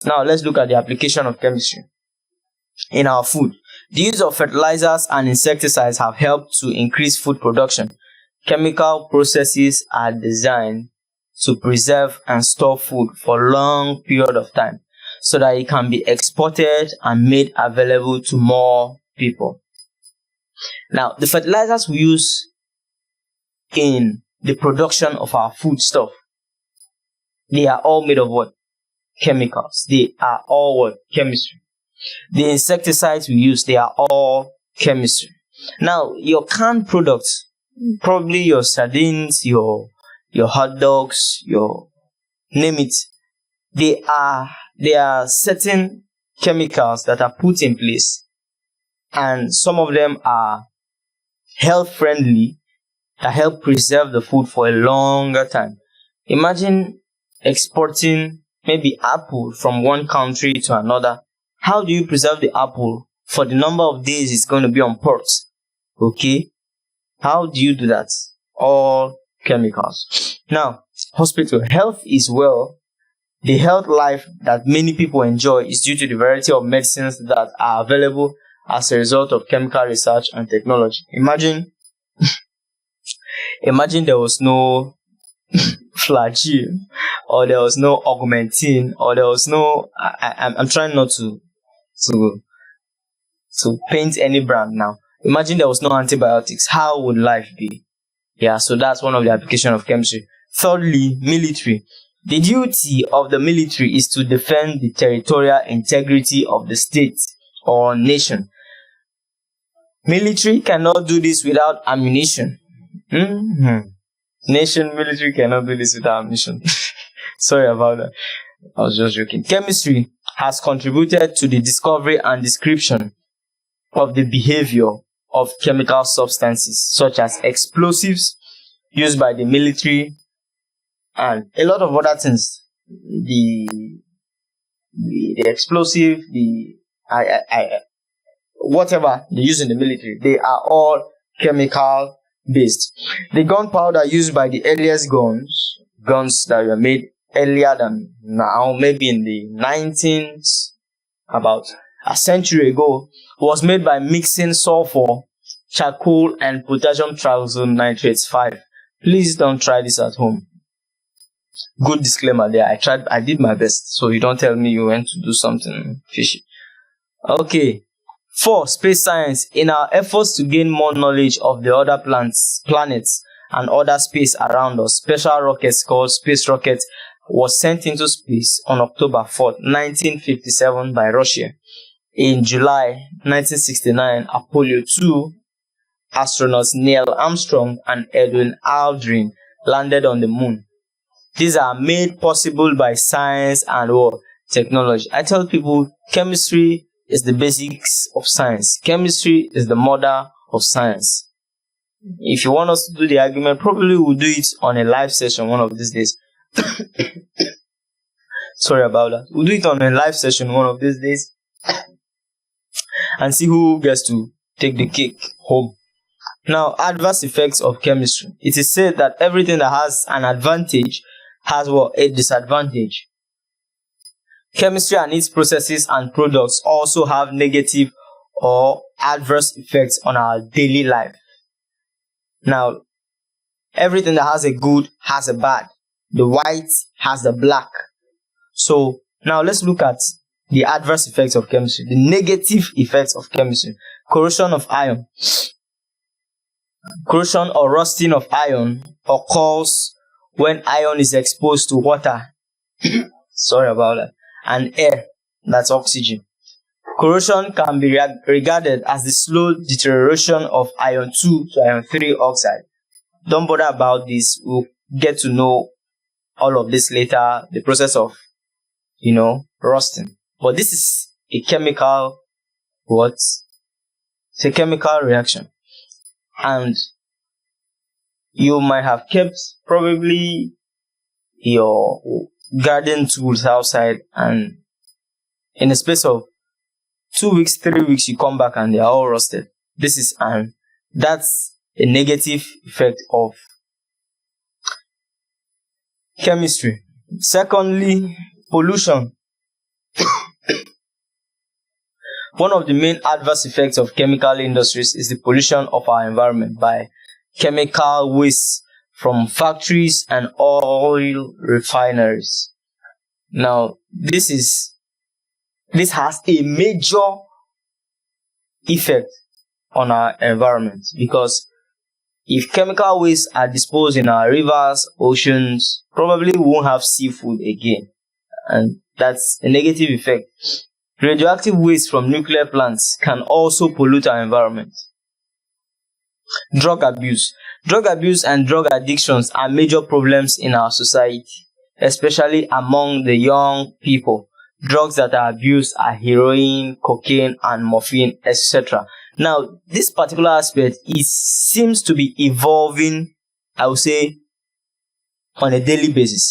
Now let's look at the application of chemistry in our food. The use of fertilizers and insecticides have helped to increase food production. Chemical processes are designed to preserve and store food for a long period of time so that it can be exported and made available to more people. Now, the fertilizers we use in the production of our food stuff, they are all made of what? Chemicals. They are all what? Chemistry. The insecticides we use, they are all chemistry. Now, your canned products, probably your sardines, your hot dogs, your name it, they are certain chemicals that are put in place, and some of them are health friendly that help preserve the food for a longer time. Imagine exporting maybe apple from one country to another. How do you preserve the apple for the number of days it's going to be on port? Okay, how do you do that? All chemicals. Now, hospital health is well. The health life that many people enjoy is due to the variety of medicines that are available as a result of chemical research and technology. Imagine there was no Flagyl, or there was no augmentin, or there was no. I'm trying not to paint any brand now. Imagine there was no antibiotics. How would life be? Yeah, so that's one of the applications of chemistry. Thirdly, military. The duty of the military is to defend the territorial integrity of the state or nation. Military cannot do this without ammunition. Military cannot do this without ammunition. Sorry about that. I was just joking. Chemistry has contributed to the discovery and description of the behavior of chemical substances such as explosives used by the military and a lot of other things. The explosive, whatever they use in the military, they are all chemical based. The gunpowder used by the earliest guns that were made earlier than now, maybe in the 19th, about a century ago, was made by mixing sulfur, charcoal, and potassium trisulfide 5. Please don't try this at home. Good disclaimer there. I did my best, so you don't tell me you went to do something fishy. Okay. 4. Space science. In our efforts to gain more knowledge of the other planets and other space around us, special rockets called space rockets was sent into space on October 4th, 1957 by Russia. In July 1969, Apollo 2 astronauts Neil Armstrong and Edwin Aldrin landed on the moon. These are made possible by science and technology. I tell people chemistry is the basics of science. Chemistry is the mother of science. If you want us to do the argument, probably we'll do it on a live session one of these days. Sorry about that. We'll do it on a live session one of these days and see who gets to take the cake home. Now, adverse effects of chemistry. It is said that everything that has an advantage has a disadvantage. Chemistry and its processes and products also have negative or adverse effects on our daily life. Now, everything that has a good has a bad. The white has the black. So, now let's look at the adverse effects of chemistry, the negative effects of chemistry. Corrosion of iron. Corrosion or rusting of iron occurs when iron is exposed to water. Sorry about that. And air, that's oxygen. Corrosion can be regarded as the slow deterioration of iron 2 to iron 3 oxide. Don't bother about this. We'll get to know all of this later, the process of, rusting. But this is a chemical, it's a chemical reaction. And you might have kept probably your garden tools outside, and in the space of 2 weeks, 3 weeks, you come back and they are all rusted. That's a negative effect of chemistry. Secondly, pollution. One of the main adverse effects of chemical industries is the pollution of our environment by chemical waste from factories and oil refineries. Now, this has a major effect on our environment, because if chemical wastes are disposed in our rivers, oceans, probably we won't have seafood again, and that's a negative effect. Radioactive waste from nuclear plants can also pollute our environment. Drug abuse. Drug abuse and drug addictions are major problems in our society, especially among the young people. Drugs that are abused are heroin, cocaine, and morphine, etc. Now, this particular aspect seems to be evolving, I would say, on a daily basis.